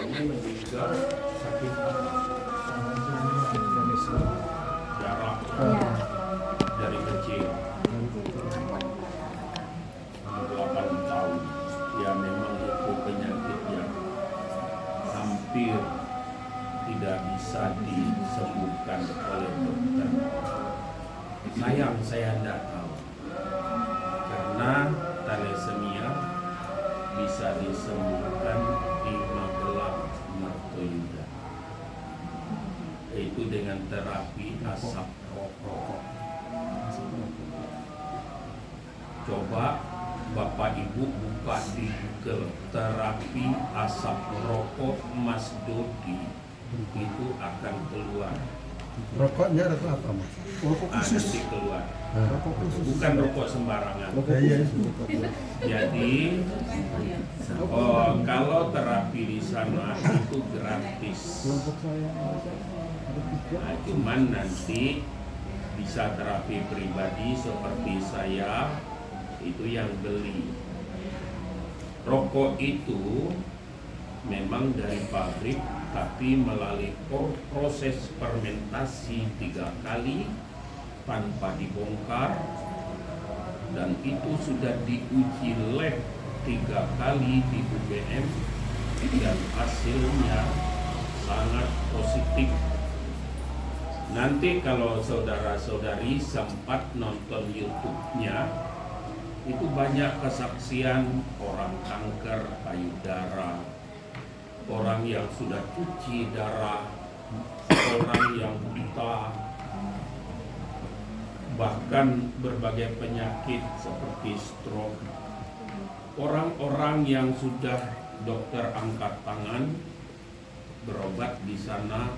Ini meninggal sakit apa? Darah dari kecil. 8 tahun. Ya memang itu penyakit yang hampir tidak bisa disembuhkan oleh dokter. Sayang saya tidak tahu. Karena thalassemia bisa disembuhkan di Magelang, Mertoyudan, yaitu dengan terapi asap rokok. Coba Bapak Ibu buka di Google terapi asap rokok Mas Dodi, itu akan keluar. Rokoknya rokok apa, Mas? Rokok khusus. Nanti keluar. Rokok khusus. Bukan rokok sembarangan. Rokok khusus. Jadi kalau terapi di sana itu gratis. Nah, cuman nanti bisa terapi pribadi seperti saya itu yang beli. Rokok itu memang dari pabrik, tapi melalui proses fermentasi 3 kali tanpa dibongkar, dan itu sudah diuji lab 3 kali di UGM dan hasilnya sangat positif. Nanti kalau saudara-saudari sempat nonton YouTube-nya, itu banyak kesaksian orang kanker payudara, orang yang sudah cuci darah, orang yang buta, bahkan berbagai penyakit seperti stroke. Orang-orang yang sudah dokter angkat tangan berobat di sana,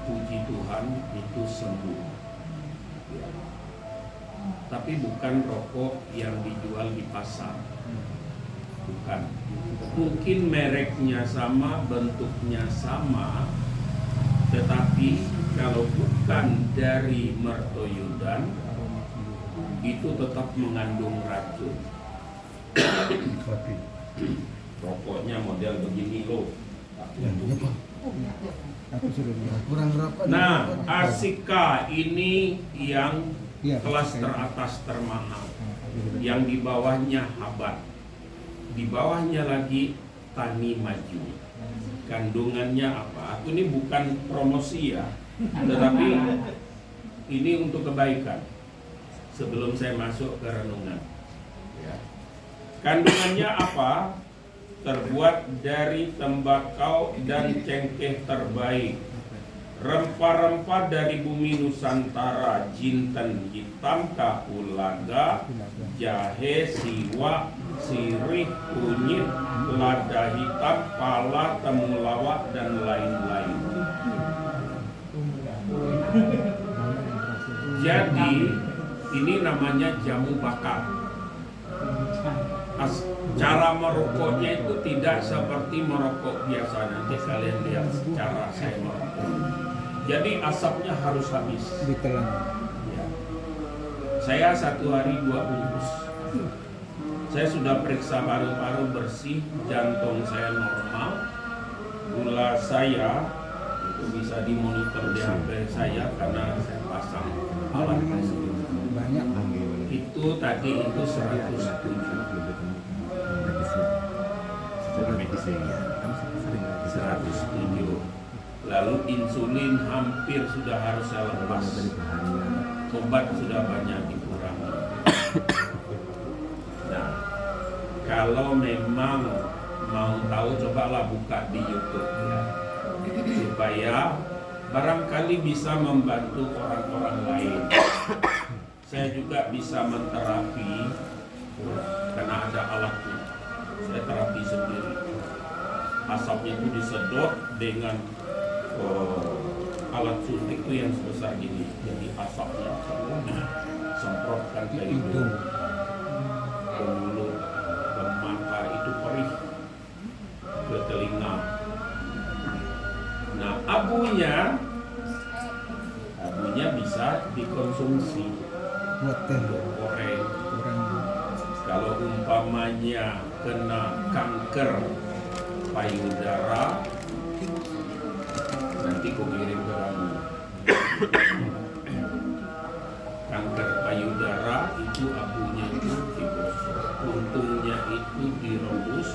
puji Tuhan itu sembuh. Ya. Tapi bukan rokok yang dijual di pasar. Bukan. Mungkin mereknya sama, bentuknya sama, tetapi kalau bukan dari Mertoyudan, itu tetap mengandung racun. Rokoknya model begini loh. Nah, Asika ini yang kelas teratas termahal, yang di bawahnya Habat, di bawahnya lagi Tani Maju. Kandungannya apa? Aku ini bukan promosi ya, tetapi ini untuk kebaikan. Sebelum saya masuk ke renungan, ya. Kandungannya apa? Terbuat dari tembakau dan cengkeh terbaik, rempah-rempah dari bumi Nusantara, jinten hitam, kapulaga, jahe, siwak, sirih, kunyit, lada hitam, pala, temulawak, dan lain-lain. Jadi ini namanya jamu bakar. Cara merokoknya itu tidak seperti merokok biasa. Nanti kalian lihat cara saya merokok. Jadi asapnya harus habis. Ditelan. Ya. Saya 1 hari 2 bungkus. Saya sudah periksa paru-paru bersih, jantung saya normal, gula saya itu bisa dimonitor di HP saya karena saya pasang alat tersebut. Banyak. Itu tadi itu 107. 107. Lalu insulin hampir sudah harus saya lepas. Obat sudah banyak dikurangi. Nah, kalau memang mau tahu, cobalah buka di YouTube ya, supaya barangkali bisa membantu orang-orang lain. Saya juga bisa menterapi karena ada alatnya. Saya terapi sendiri. Asapnya itu disedot dengan alat suntik itu yang sebesar gini. Jadi asapnya semprotkan ke hidung, ke mulut, ke mata, itu perih, ke telinga. Nah, abunya bisa dikonsumsi Buat teh. goreng. Kurang. Kalau umpamanya kena kanker payudara, Nanti ku kirim ke kamu. Kanker payudara itu abunya itu digosok, untungnya itu direbus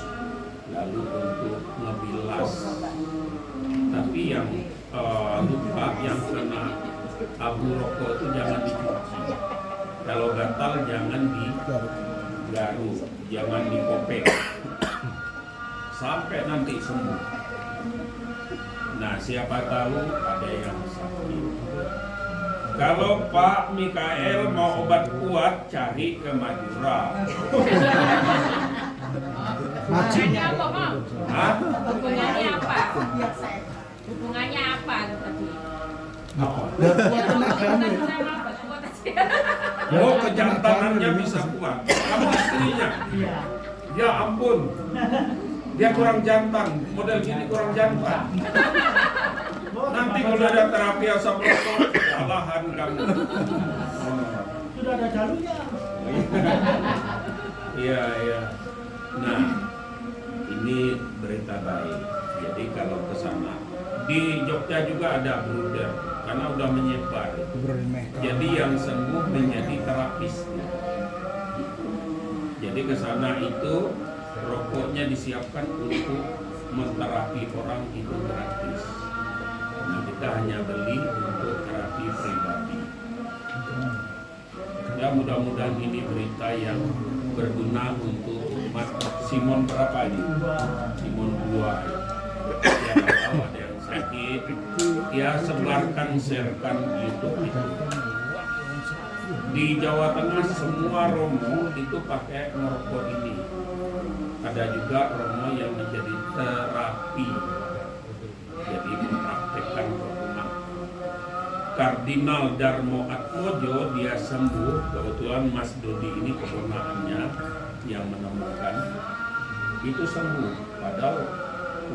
lalu untuk ngebilas. Tapi yang lupa yang kena abu rokok itu jangan dicuci. Kalau gatal jangan digaruk, jangan dikopek sampai nanti sembuh. Nah, siapa tahu ada yang sakit. Kalau Pak Mikael mau obat kuat, cari ke Madura. Hubungannya apa, Bang? Hah? Hubungannya apa? Hubungannya apa tadi? Kuat tenaga nih. Kuat aja. Oh, kejantanannya bisa kuat. Kamu istrinya? Ya ampun. Dia kurang jantan, model gini kurang jantan. Nanti kalau ada terapi asam rokok, kewalahan kamu. Sudah ada jalurnya. Iya, iya. Nah, ini berita baik. Jadi kalau ke sana, di Jogja juga ada bruder, karena udah menyebar. Jadi yang sembuh menjadi terapisnya. Jadi ke sana itu rokoknya disiapkan untuk menterapi orang itu gratis. Nah, kita hanya beli untuk terapi pribadi. Ya, mudah-mudahan ini berita yang berguna untuk umat. Simon berapa ini? Simon 2. Ya, kalau ada yang sakit, ya sebarkan, sharekan YouTube itu. Di Jawa Tengah semua romo itu pakai ngerokok ini. Ada juga romo yang menjadi terapi, jadi mempraktekkan rokok. Kardinal Darmo Atmojo dia sembuh, kebetulan Mas Dodi ini keponakannya yang menemukan itu sembuh, padahal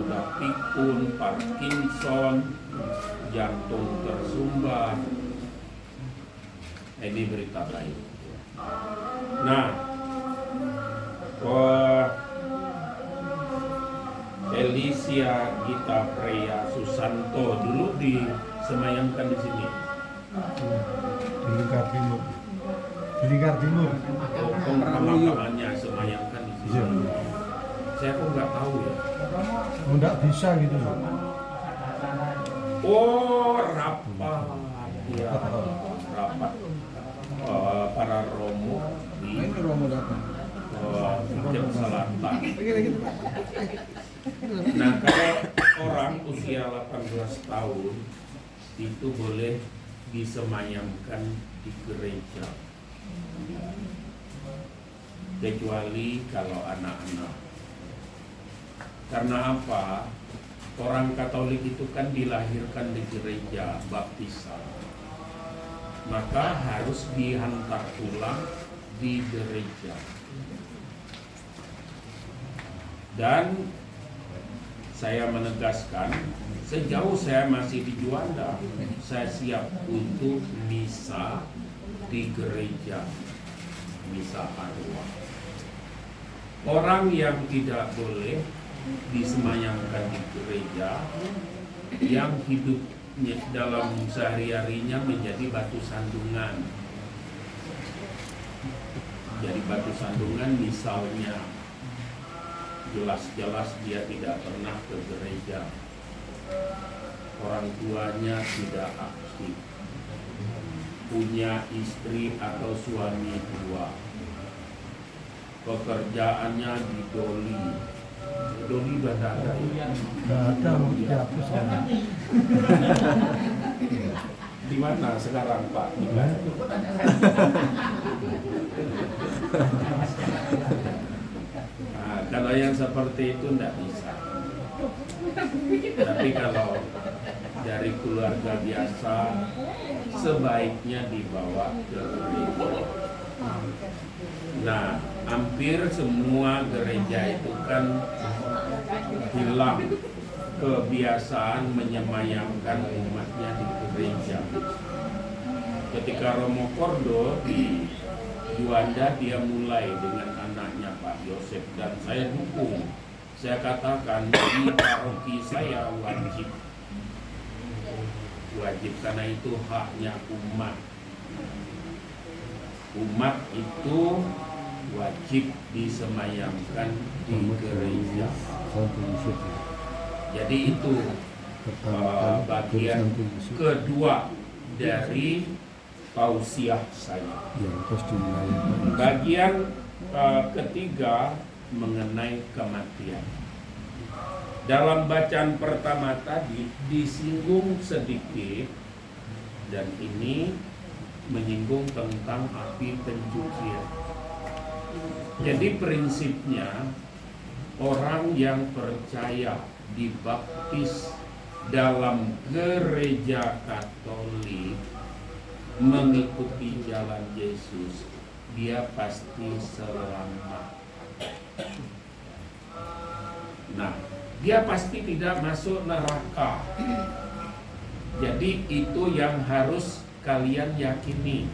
udah pikun, Parkinson, jantung tersumbat. Ini berita baik. Nah, Elisia Gita Freya Susanto dulu disemayamkan di sini. Di Lingkar Timur. Di Lingkar Timur. Pemakamannya semayamkan di sini. Iya. Saya kok nggak tahu ya. Enggak bisa gitu. Oh, rapat. Ya, rapat. Para romo di Romo datang. jam selatan. Nah, kalau orang usia 18 tahun itu boleh disemayamkan di gereja, kecuali kalau anak-anak. Karena apa? Orang Katolik itu kan dilahirkan di gereja baptisan, maka harus dihantar pulang di gereja. Dan saya menegaskan, sejauh saya masih di Juanda, saya siap untuk misa di gereja, misa arwah. Orang yang tidak boleh disemayamkan di gereja, yang hidupnya dalam sehari-harinya menjadi batu sandungan. Jadi batu sandungan misalnya jelas-jelas dia tidak pernah ke gereja, orang tuanya tidak aktif, punya istri atau suami tua, pekerjaannya di doli udah tidak ada ya? Enggak ada, mau dihapus kan. Di mana sekarang Pak? Di mana? Nah, kalau yang seperti itu tidak bisa. Tapi kalau dari keluarga biasa, sebaiknya dibawa ke gereja. Nah, hampir semua gereja itu kan hilang kebiasaan menyemayamkan umatnya di gereja. Ketika Romo Kordo di Juanda, dia mulai dengan anaknya Pak Yosef, dan saya dukung Saya katakan di paroki saya wajib karena itu haknya umat. Umat itu wajib disemayamkan di gereja. Jadi itu bagian kedua dari tausiah saya. Bagian ketiga mengenai kematian. Dalam bacaan pertama tadi disinggung sedikit, dan ini menyinggung tentang api pencucian. Jadi prinsipnya orang yang percaya dibaptis dalam gereja Katolik mengikuti jalan Yesus, dia pasti selamat. Nah, dia pasti tidak masuk neraka. Jadi itu yang harus kalian yakini.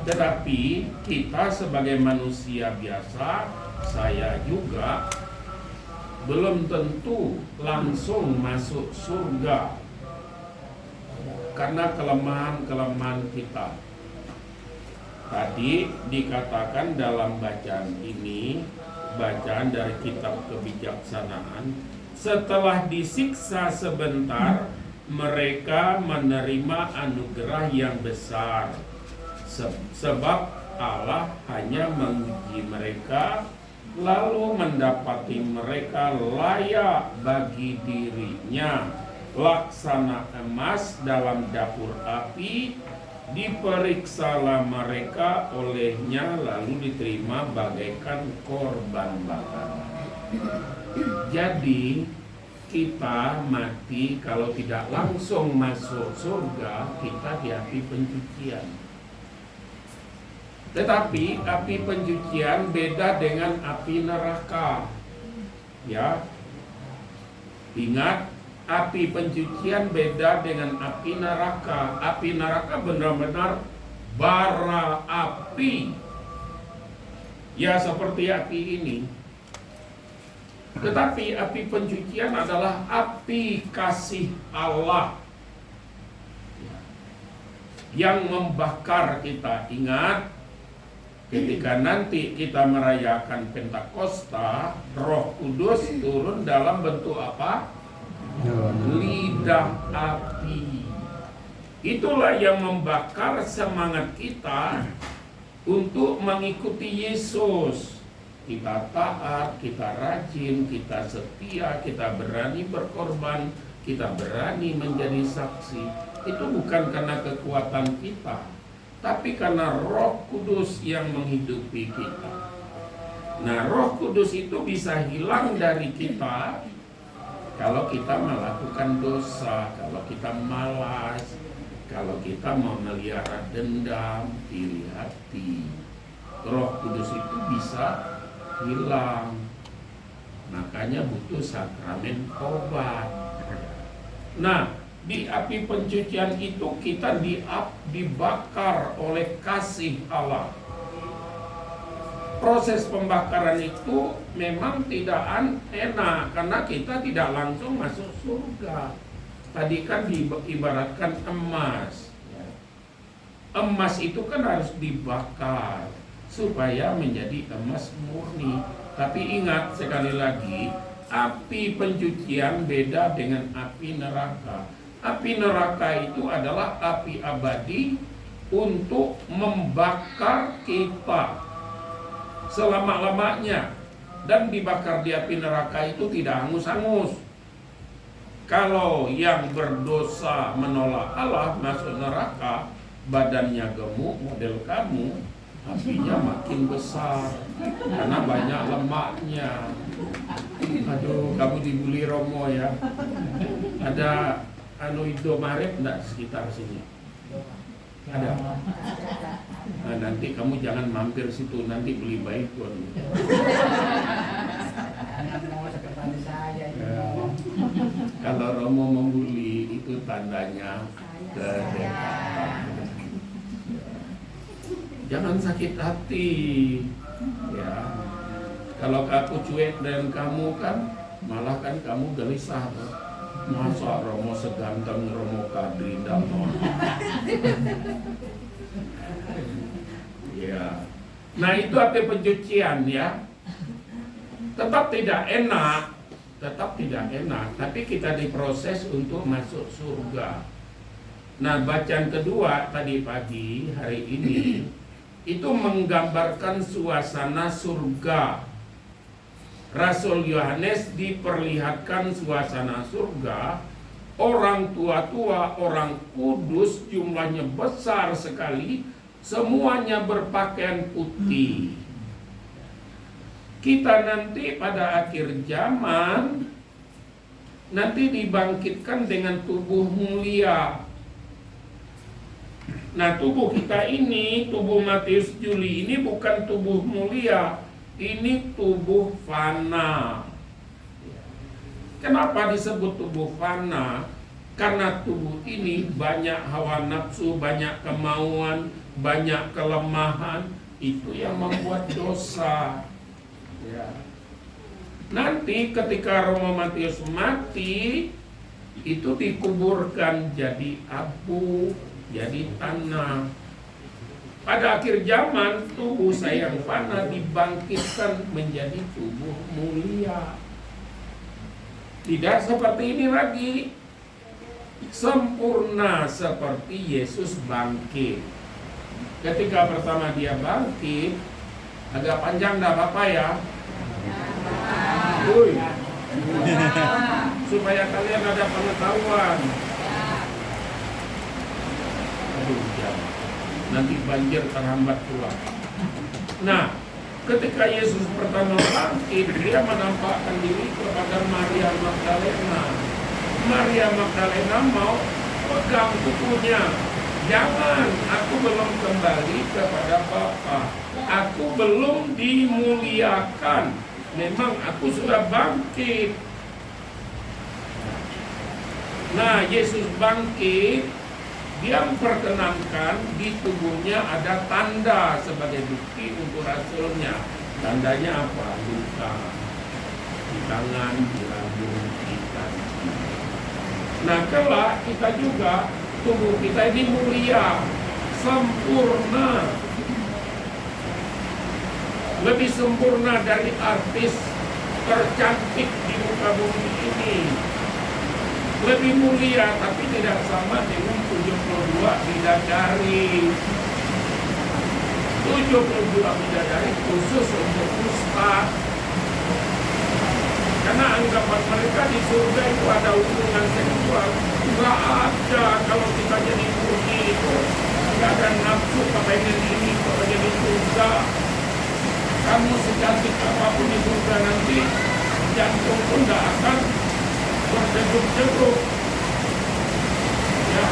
Tetapi kita sebagai manusia biasa, saya juga belum tentu langsung masuk surga karena kelemahan-kelemahan kita. Tadi dikatakan dalam bacaan ini, bacaan dari kitab kebijaksanaan, setelah disiksa sebentar, mereka menerima anugerah yang besar. Sebab Allah hanya menguji mereka, lalu mendapati mereka layak bagi dirinya laksana emas dalam dapur api, diperiksalah mereka olehnya lalu diterima bagaikan korban bakaran. Jadi kita mati kalau tidak langsung masuk surga, kita di api pencucian. Tetapi api pencucian beda dengan api neraka. Ya. Ingat, api pencucian beda dengan api neraka. Api neraka benar-benar bara api. Ya, seperti api ini. Tetapi api pencucian adalah api kasih Allah yang membakar kita. Ingat, ketika nanti kita merayakan Pentakosta, Roh Kudus turun dalam bentuk apa? Lidah api. Itulah yang membakar semangat kita untuk mengikuti Yesus. Kita taat, kita rajin, kita setia, kita berani berkorban, kita berani menjadi saksi. Itu bukan karena kekuatan kita, tapi karena Roh Kudus yang menghidupi kita. Nah, Roh Kudus itu bisa hilang dari kita kalau kita melakukan dosa, kalau kita malas, kalau kita memelihara dendam, iri hati. Roh Kudus itu bisa hilang. Makanya butuh sakramen tobat. Nah, di api pencucian itu kita dibakar oleh kasih Allah. Proses pembakaran itu memang tidak enak karena kita tidak langsung masuk surga. Tadi kan diibaratkan emas. Emas itu kan harus dibakar supaya menjadi emas murni. Tapi ingat sekali lagi, api pencucian beda dengan api neraka. Api neraka itu adalah api abadi untuk membakar kita selama-lamanya. Dan dibakar di api neraka itu tidak hangus-hangus. Kalau yang berdosa menolak Allah masuk neraka, badannya gemuk model kamu, apinya makin besar karena banyak lemaknya. Aduh, kamu dibully Romo ya. Ada Indomaret enggak sekitar sini? Ada. Nah, nanti kamu jangan mampir situ, nanti beli baikon. Kalau Romo membuli itu tandanya kedekatan. Jangan sakit hati, ya. Kalau aku cuek dengan kamu kan, malah kan kamu gelisah. Masa Romo seganteng Romo Kadri ndak mau. Ya. Nah itu arti pencucian ya. Tetap tidak enak, tapi kita diproses untuk masuk surga. Nah bacaan kedua tadi pagi hari ini itu menggambarkan suasana surga. Rasul Yohanes diperlihatkan suasana surga, orang tua-tua, orang kudus, jumlahnya besar sekali, semuanya berpakaian putih. Kita nanti pada akhir zaman nanti dibangkitkan dengan tubuh mulia. Nah tubuh kita ini, tubuh Matius Juli ini bukan tubuh mulia, ini tubuh fana. Kenapa disebut tubuh fana? Karena tubuh ini banyak hawa nafsu, banyak kemauan, banyak kelemahan. Itu yang membuat dosa. Ya. Nanti ketika Romo Matius mati, itu dikuburkan jadi abu, jadi tanah. Pada akhir zaman, tubuh saya yang fana dibangkitkan menjadi tubuh mulia. Tidak seperti ini lagi, sempurna seperti Yesus bangkit. Ketika pertama dia bangkit, agak panjang dah Bapak ya. Uy. Supaya kalian ada pengetahuan. Aduh, jangan. Nanti banjir terhambat pulang. Nah, ketika Yesus pertama bangkit, dia menampakkan diri kepada Maria Magdalena. Maria Magdalena mau pegang kukunya. Jangan, aku belum kembali kepada Bapa. Aku belum dimuliakan. Memang aku sudah bangkit. Nah, Yesus bangkit, dia memperkenankan di tubuhnya ada tanda sebagai bukti untuk rasulnya. Tandanya apa? Luka di tangan, di lambung, di kaki. Nah, kelak kita juga, tubuh kita ini mulia, sempurna. Lebih sempurna dari artis tercantik di muka bumi ini. Lebih mulia, tapi tidak sama dengan 72 bidadari. 72 bidadari khusus untuk ustaz. Karena anggapan mereka di surga itu ada hubungan seksual. Enggak ada. Kalau kita jadi murni itu enggak ada nafsu kepengen ini, kepengen itu, enggak. Kamu secantik apapun di surga nanti, jantung pun enggak akan berdegup-degup. Ya,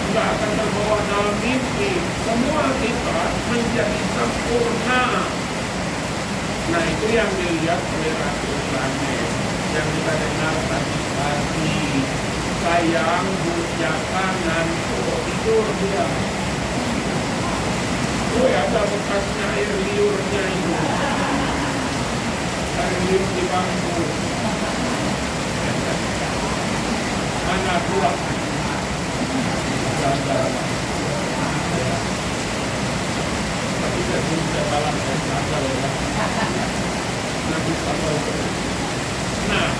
enggak akan terbawa dalam mimpi. Semua kita menjadi sempurna. Nah itu yang dilihat oleh Ratu Yohanes, yang kita dengar tadi pagi. Sayang, jangan ngantuk, tidur dia. Oh ya, ada bekasnya air liurnya itu. Air liur di bangku. Mana buah? Gagal. Tapi saya bisa balas dan gagal ya. Nah,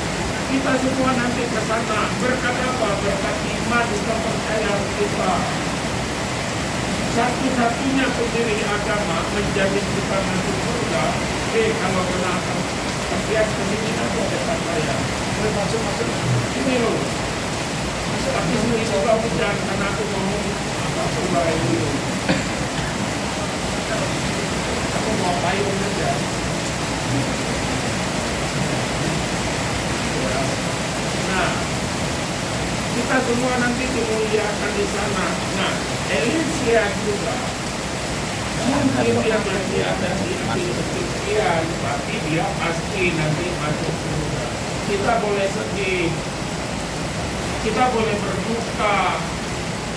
kita semua nanti ke sana. Berkat apa? Berkat iman dan kepercayaan kita. Satu-satunya pendiri agama menjadi kita masuk surga. Kalau kena persiap kesini aja dekat saya. Masuk. Ini loh. Tapi sini juga hujan karena aku mau surga ini. Aku mau payung saja. Nah, kita semua nanti dimuliakan di sana. Nah, Elisia juga mungkin dia masih ada di kesekian, tapi dia pasti nanti masuk surga. Kita boleh sedih, kita boleh berduka,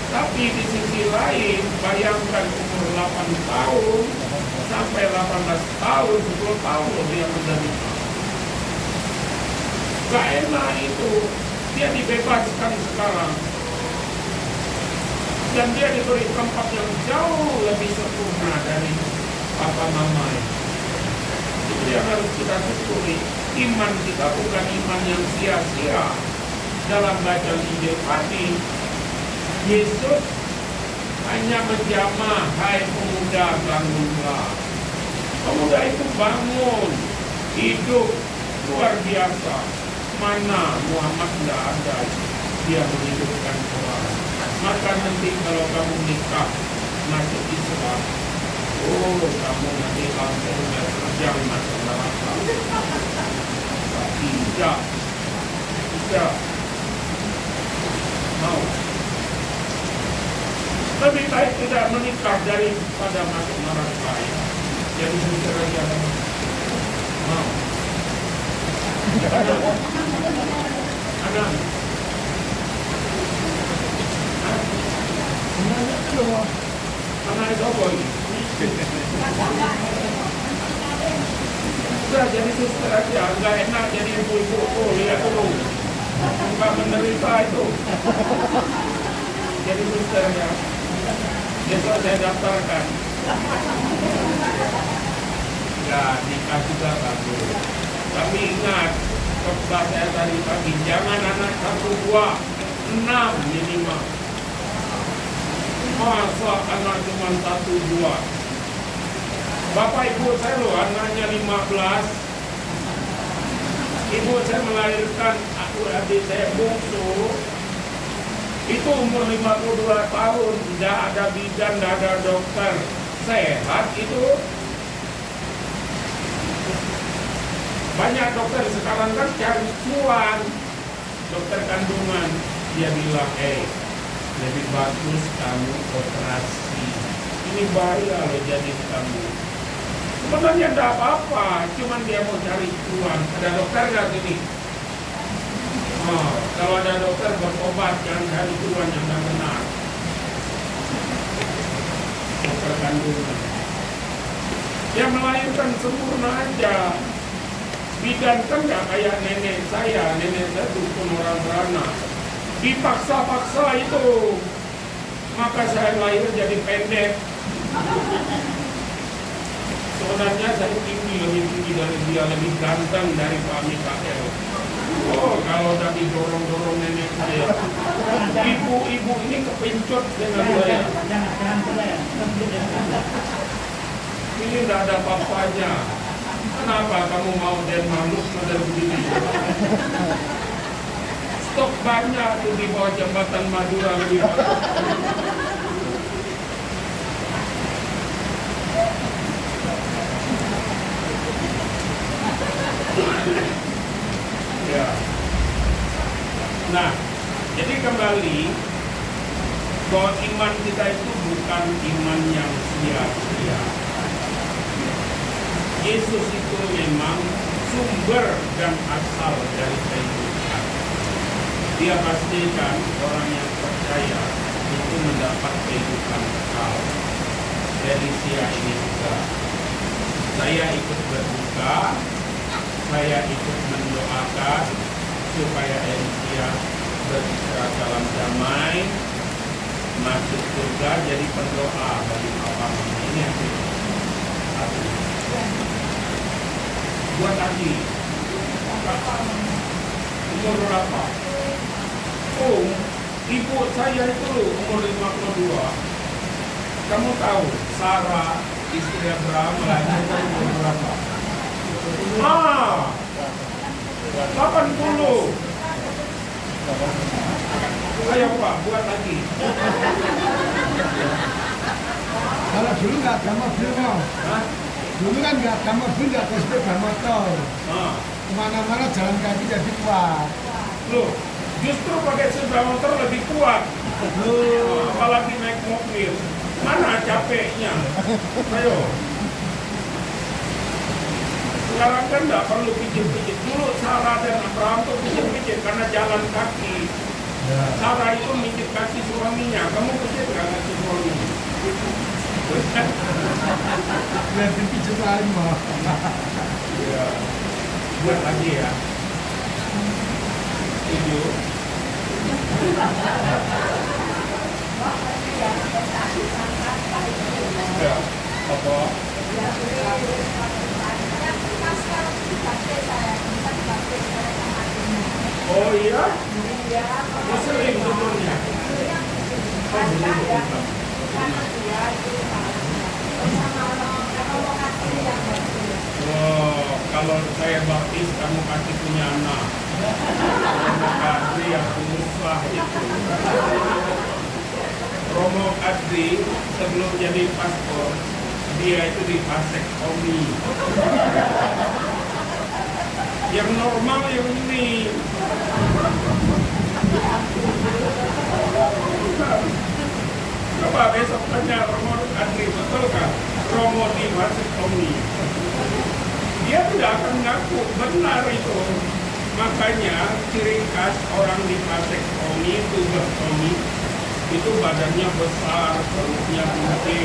Tapi di sisi lain, bayangkan umur 8 tahun sampai 18 tahun, 10 tahun dia menderita. Gak enak itu. Dia dibebaskan sekarang. Dan dia diberi tempat yang jauh lebih sempurna dari papa mamanya. Itu yang harus kita syukuri. Iman kita bukan iman yang sia-sia. Dalam bacaan Injil tadi, Yesus hanya menjamah, hai pemuda, bangunlah. Pemuda itu bangun, hidup luar biasa. Mana Muhammad tidak ada, dia menghidupkan orang. Maka nanti kalau kamu nikah masuk Islam, oh kamu nanti langsung terjang masuk neraka. Tidak mau. Lebih baik tidak menikah daripada masuk neraka. Jadi suster aja mau. Anak. Anak itu apa ini? Sudah jadi suster aja, nggak enak jadi ibu-ibu. Oh, lihat dulu, nggak menderita itu. Jadi suster ya. Besok saya daftarkan. Ya, nikah juga bagus. Tapi ingat, khotbah saya tadi pagi, jangan anak 1, 2, 6 minimal. Masa anak cuma 1, 2. Bapak ibu saya loh anaknya 15. Ibu saya melahirkan adik saya bungsu. Itu umur 52 tahun, tidak ada bidan, tidak ada dokter. Sehat itu. Banyak dokter sekarang kan cari cuan. Dokter kandungan, dia bilang, lebih bagus kamu operasi. Ini bahaya loh jadi kamu. Sebenarnya tidak apa-apa, cuman dia mau cari cuan. Ada dokter nggak gini? Oh, kalau ada dokter berobat, jangan cari cuan yang tidak benar. Dokter kandungan. Dia melahirkan sempurna aja. Bidan kan nggak kayak nenek saya dukun orang beranak. Dipaksa-paksa itu, maka saya lahir jadi pendek. Sebenarnya saya lebih tinggi dari dia, lebih ganteng dari Pak Mikael. Oh, kalau udah didorong-dorong nenek saya, ibu-ibu ini kepincut dengan saya. Ini udah ada papanya. Kenapa kamu mau makhluk model begini? Stok banyak tuh di bawah jembatan Madura lebih banyak. Ya. Nah, jadi kembali bahwa iman kita itu bukan iman yang sia-sia. Yesus itu memang sumber dan asal dari kehidupan. Dia pastikan orang yang percaya itu mendapat kehidupan kekal. Dari sia ini juga, saya ikut berbuka, saya ikut mendoakan supaya Elisia beristirahat dalam damai, masuk surga, jadi pendoa bagi Papa Mama. Ini yang satu. Buat lagi, umur berapa? Oh, ibu saya itu umur 52. Kamu tahu, Sarah, istri Abraham, melahirkan umur berapa? 80. Ayo Pak, buat lagi. Kalau dulu nggak ada mobil, Bang. Dulu kan nggak ada mobil, nggak ada sepeda motor. Kemana-mana jalan kaki jadi kuat. Loh, justru pakai sepeda motor lebih kuat. Apalagi naik mobil. Mana capeknya? Ayo. Sekarang kan nggak perlu pijit-pijit. Dulu Sarah dan Abraham tuh pijit-pijit karena jalan kaki. Sarah itu mikir kasih suaminya, kamu kecil nggak kasih suaminya? Biar dipijit lain mah. Ya, buat lagi ya. Setuju. Ya, apa? Oh iya? Muslim sebelumnya. Oh, belum. Oh, kalau saya baptis kamu pasti punya anak. Romo Kadri yang susah itu. Romo Kadri sebelum jadi paspor dia itu di vasektomi. Yang normal yang ini. Coba besok tanya Romo Kadri, betul kan? Romo di vasektomi. Dia tidak akan ngaku benar itu. Makanya ciri khas orang di vasektomi, tubertomi itu badannya besar, perutnya gede.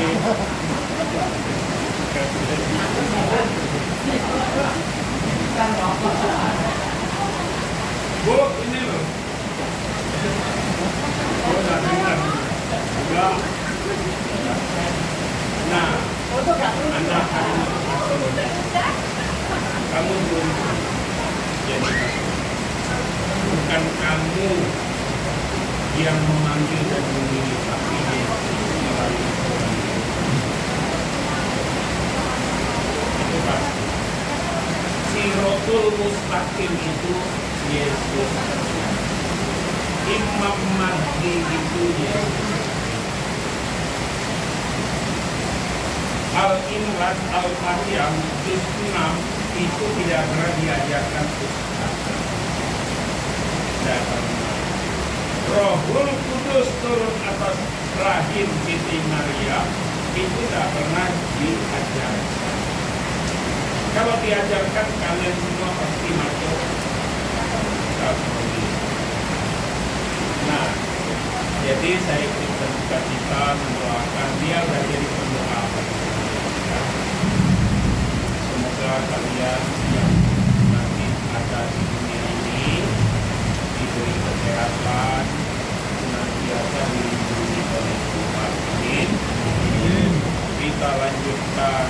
Bu, ini loh. Oh, udah dengar. Enggak. Nah, Anda hari ini kamu belum jadi bukan kamu yang memanggil dan memilih, tapi Yesus melalui Tuhan. Itu pasti. Siratul Mustaqim itu Yesus. Imam Mahdi itu Yesus. Al-Imran Al-Fatihah juz 6 itu tidak pernah diajarkan Ustaz. Tidak pernah. Rohul Kudus turun atas rahim Siti Maria itu tidak pernah diajarkan. Kalau diajarkan kalian semua pasti masuk Katolik. Nah, jadi saya ikut berduka cita mendoakan dia sudah jadi pendoa. Semoga kalian yang nanti ada di dunia ini diberi kesehatan, senantiasa dilindungi oleh Tuhan. Amin. Kita lanjutkan